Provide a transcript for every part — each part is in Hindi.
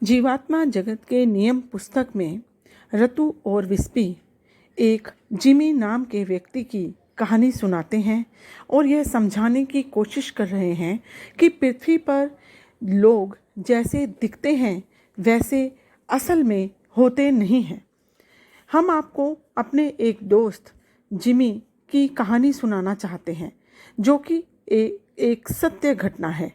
जीवात्मा जगत के नियम पुस्तक में रतु और विस्पी एक जिमी नाम के व्यक्ति की कहानी सुनाते हैं और यह समझाने की कोशिश कर रहे हैं कि पृथ्वी पर लोग जैसे दिखते हैं वैसे असल में होते नहीं हैं। हम आपको अपने एक दोस्त जिमी की कहानी सुनाना चाहते हैं जो कि एक सत्य घटना है।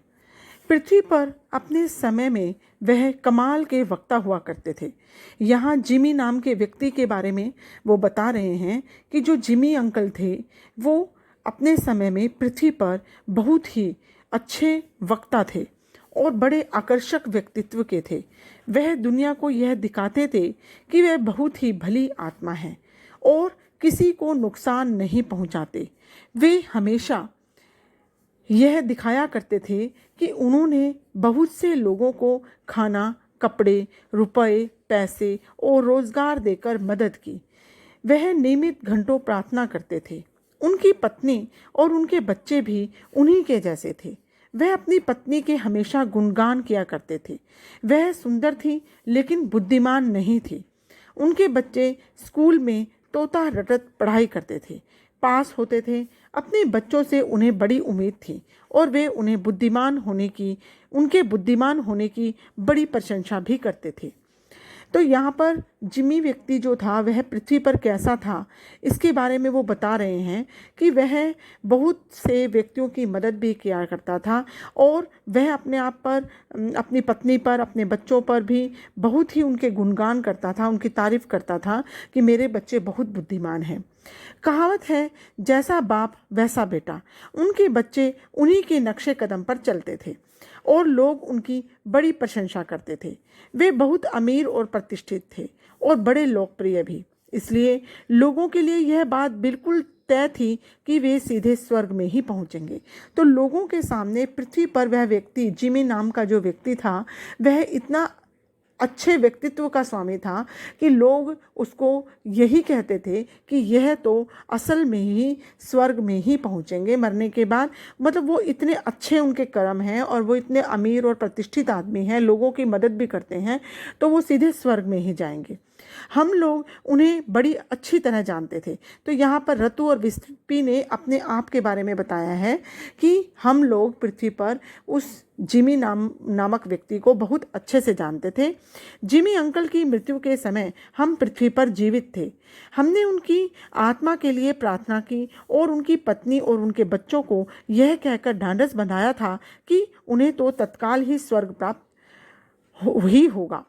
पृथ्वी पर अपने समय में वह कमाल के वक्ता हुआ करते थे। यहाँ जिमी नाम के व्यक्ति के बारे में वो बता रहे हैं कि जो जिमी अंकल थे वो अपने समय में पृथ्वी पर बहुत ही अच्छे वक्ता थे और बड़े आकर्षक व्यक्तित्व के थे। वह दुनिया को यह दिखाते थे कि वह बहुत ही भली आत्मा है और किसी को नुकसान नहीं पहुँचाते। वे हमेशा यह दिखाया करते थे कि उन्होंने बहुत से लोगों को खाना, कपड़े, रुपए, पैसे और रोज़गार देकर मदद की। वह नियमित घंटों प्रार्थना करते थे। उनकी पत्नी और उनके बच्चे भी उन्हीं के जैसे थे। वह अपनी पत्नी के हमेशा गुणगान किया करते थे। वह सुंदर थी लेकिन बुद्धिमान नहीं थी। उनके बच्चे स्कूल में तोता रटत पढ़ाई करते थे, पास होते थे। अपने बच्चों से उन्हें बड़ी उम्मीद थी और वे उनके बुद्धिमान होने की बड़ी प्रशंसा भी करते थे। तो यहाँ पर जिमी व्यक्ति जो था वह पृथ्वी पर कैसा था इसके बारे में वो बता रहे हैं कि वह बहुत से व्यक्तियों की मदद भी किया करता था और वह अपने आप पर, अपनी पत्नी पर, अपने बच्चों पर भी बहुत ही उनके गुणगान करता था, उनकी तारीफ करता था कि मेरे बच्चे बहुत बुद्धिमान हैं। कहावत है, जैसा बाप वैसा बेटा। उनके बच्चे उन्हीं के नक्शे कदम पर चलते थे और लोग उनकी बड़ी प्रशंसा करते थे। वे बहुत अमीर और प्रतिष्ठित थे और बड़े लोकप्रिय भी। इसलिए लोगों के लिए यह बात बिल्कुल तय थी कि वे सीधे स्वर्ग में ही पहुंचेंगे। तो लोगों के सामने पृथ्वी पर वह व्यक्ति, जिमी नाम का जो व्यक्ति था, वह इतना अच्छे व्यक्तित्व का स्वामी था कि लोग उसको यही कहते थे कि यह तो असल में ही स्वर्ग में ही पहुंचेंगे मरने के बाद। मतलब वो इतने अच्छे उनके कर्म हैं और वो इतने अमीर और प्रतिष्ठित आदमी हैं, लोगों की मदद भी करते हैं, तो वो सीधे स्वर्ग में ही जाएंगे। हम लोग उन्हें बड़ी अच्छी तरह जानते थे। तो यहाँ पर रतु और विस्पी ने अपने आप के बारे में बताया है कि हम लोग पृथ्वी पर उस जिमी नामक व्यक्ति को बहुत अच्छे से जानते थे। जिमी अंकल की मृत्यु के समय हम पृथ्वी पर जीवित थे। हमने उनकी आत्मा के लिए प्रार्थना की और उनकी पत्नी और उनके बच्चों को यह कहकर ढांढस बंधाया था कि उन्हें तो तत्काल ही स्वर्ग प्राप्त ही होगा।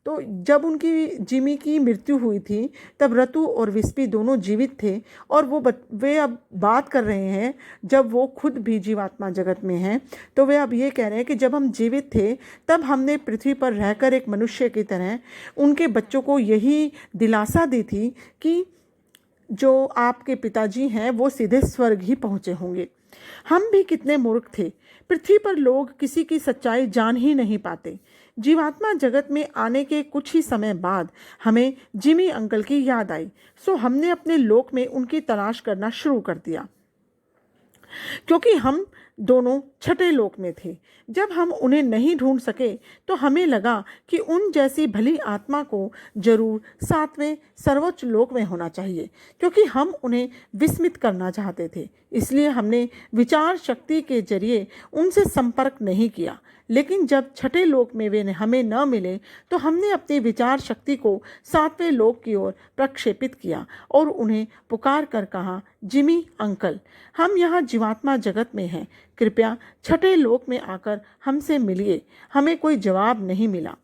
तो जब उनकी जिमी की मृत्यु हुई थी तब रतु और विस्पी दोनों जीवित थे और वे अब बात कर रहे हैं, जब वो खुद भी जीवात्मा जगत में हैं, तो वे अब ये कह रहे हैं कि जब हम जीवित थे तब हमने पृथ्वी पर रहकर एक मनुष्य की तरह उनके बच्चों को यही दिलासा दी थी कि जो आपके पिताजी हैं वो सीधे स्वर्ग ही पहुँचे होंगे। हम भी कितने मूर्ख थे। पृथ्वी पर लोग किसी की सच्चाई जान ही नहीं पाते। जीवात्मा जगत में आने के कुछ ही समय बाद हमें जिमी अंकल की याद आई, सो हमने अपने लोक में उनकी तलाश करना शुरू कर दिया। क्योंकि हम दोनों छठे लोक में थे। जब हम उन्हें नहीं ढूंढ सके तो हमें लगा कि उन जैसी भली आत्मा को जरूर सातवें सर्वोच्च लोक में होना चाहिए, क्योंकि हम उन्हें विस्मित करना चाहते थे। इसलिए हमने विचार शक्ति के जरिए उनसे संपर्क नहीं किया। लेकिन जब छठे लोक में वे हमें न मिले तो हमने अपनी विचार शक्ति को सातवें लोक की ओर प्रक्षेपित किया और उन्हें पुकार कर कहा, जिमी अंकल, हम यहाँ जीवात्मा जगत में हैं, कृपया छठे लोक में आकर हमसे मिलिए। हमें कोई जवाब नहीं मिला।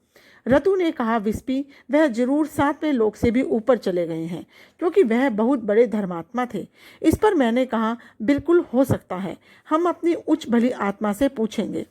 रतु ने कहा, विस्पी, वह जरूर सातवें लोक से भी ऊपर चले गए हैं, क्योंकि वह बहुत बड़े धर्मात्मा थे। इस पर मैंने कहा, बिल्कुल हो सकता है, हम अपनी उच्च भली आत्मा से पूछेंगे।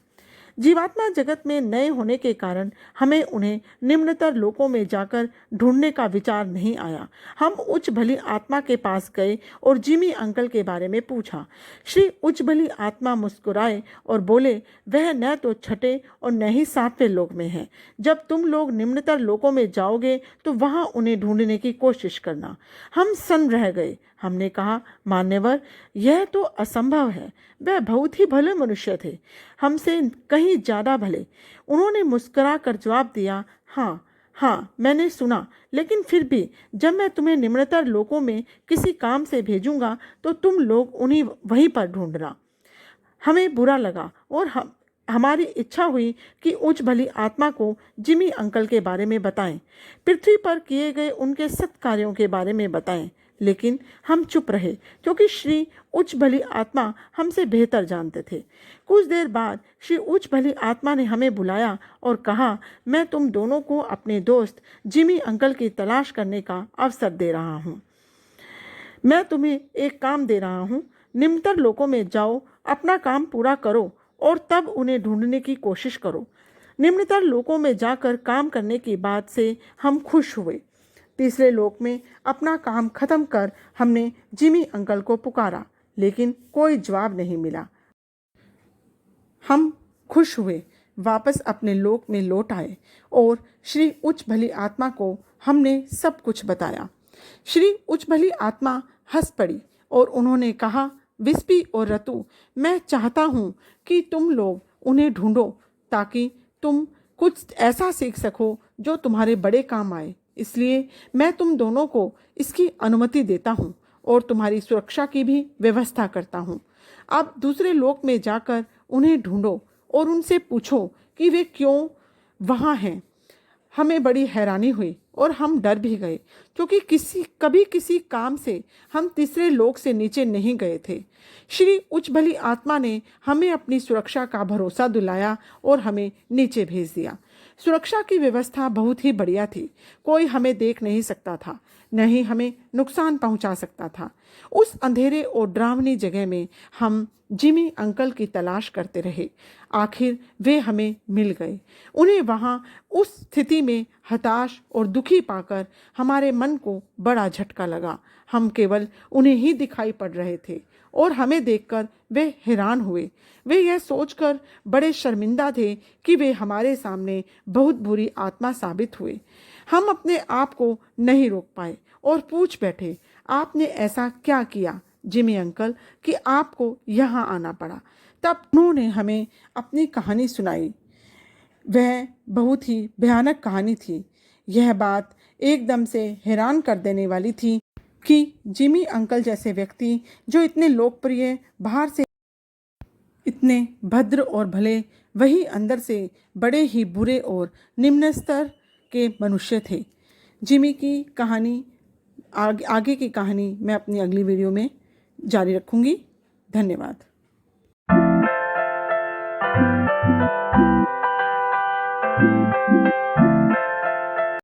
जीवात्मा जगत में नए होने के कारण हमें उन्हें निम्नतर लोकों में जाकर ढूंढने का विचार नहीं आया। हम उच्च भली आत्मा के पास गए और जिमी अंकल के बारे में पूछा। श्री उच्च भली आत्मा मुस्कुराए और बोले, वह न तो छठे और न ही सातवें लोक में है। जब तुम लोग निम्नतर लोकों में जाओगे तो वहां उन्हें ढूंढने की कोशिश करना। हम सन्न रह गए। हमने कहा, मान्यवर, यह तो असंभव है। वह बहुत ही भले मनुष्य थे, हमसे कहीं ज़्यादा भले। उन्होंने मुस्कुरा कर जवाब दिया, हाँ हाँ, मैंने सुना, लेकिन फिर भी जब मैं तुम्हें निम्नतर लोकों में किसी काम से भेजूंगा तो तुम लोग उन्हीं वहीं पर ढूंढना। हमें बुरा लगा और हमारी इच्छा हुई कि उच्च भली आत्मा को जिमी अंकल के बारे में बताएं, पृथ्वी पर किए गए उनके सत्कार्यों के बारे में बताएं, लेकिन हम चुप रहे क्योंकि श्री उच्च भली आत्मा हमसे बेहतर जानते थे। कुछ देर बाद श्री उच्च भली आत्मा ने हमें बुलाया और कहा, मैं तुम दोनों को अपने दोस्त जिमी अंकल की तलाश करने का अवसर दे रहा हूँ। मैं तुम्हें एक काम दे रहा हूँ, निम्नतर लोकों में जाओ, अपना काम पूरा करो और तब उन्हें ढूंढने की कोशिश करो। निम्नतर लोकों में जाकर काम करने की बात से हम खुश हुए। तीसरे लोक में अपना काम खत्म कर हमने जिमी अंकल को पुकारा, लेकिन कोई जवाब नहीं मिला। हम खुश हुए, वापस अपने लोक में लौट आए और श्री उच्च भली आत्मा को हमने सब कुछ बताया। श्री उच्च भली आत्मा हंस पड़ी और उन्होंने कहा, विस्पी और रतु, मैं चाहता हूँ कि तुम लोग उन्हें ढूंढो ताकि तुम कुछ ऐसा सीख सको जो तुम्हारे बड़े काम आए। इसलिए मैं तुम दोनों को इसकी अनुमति देता हूँ और तुम्हारी सुरक्षा की भी व्यवस्था करता हूँ। अब दूसरे लोक में जाकर उन्हें ढूंढो और उनसे पूछो कि वे क्यों वहाँ हैं। हमें बड़ी हैरानी हुई और हम डर भी गए क्योंकि कभी किसी काम से हम तीसरे लोक से नीचे नहीं गए थे। श्री उच्च भली आत्मा ने हमें अपनी सुरक्षा का भरोसा दिलाया और हमें नीचे भेज दिया। सुरक्षा की व्यवस्था बहुत ही बढ़िया थी। कोई हमें देख नहीं सकता था, न ही हमें नुकसान पहुंचा सकता था। उस अंधेरे और डरावनी जगह में हम जिमी अंकल की तलाश करते रहे। आखिर वे हमें मिल गए। उन्हें वहाँ उस स्थिति में हताश और दुखी पाकर हमारे मन को बड़ा झटका लगा। हम केवल उन्हें ही दिखाई पड़ रहे थे और हमें देखकर वे हैरान हुए। वे यह सोचकर बड़े शर्मिंदा थे कि वे हमारे सामने बहुत बुरी आत्मा साबित हुए। हम अपने आप को नहीं रोक पाए और पूछ बैठे, आपने ऐसा क्या किया जिमी अंकल कि आपको यहाँ आना पड़ा? तब उन्होंने हमें अपनी कहानी सुनाई। वह बहुत ही भयानक कहानी थी। यह बात एकदम से हैरान कर देने वाली थी कि जिमी अंकल जैसे व्यक्ति जो इतने लोकप्रिय, बाहर से इतने भद्र और भले, वही अंदर से बड़े ही बुरे और निम्न स्तर के मनुष्य थे। जिमी की कहानी आगे की कहानी मैं अपनी अगली वीडियो में जारी रखूंगी। धन्यवाद।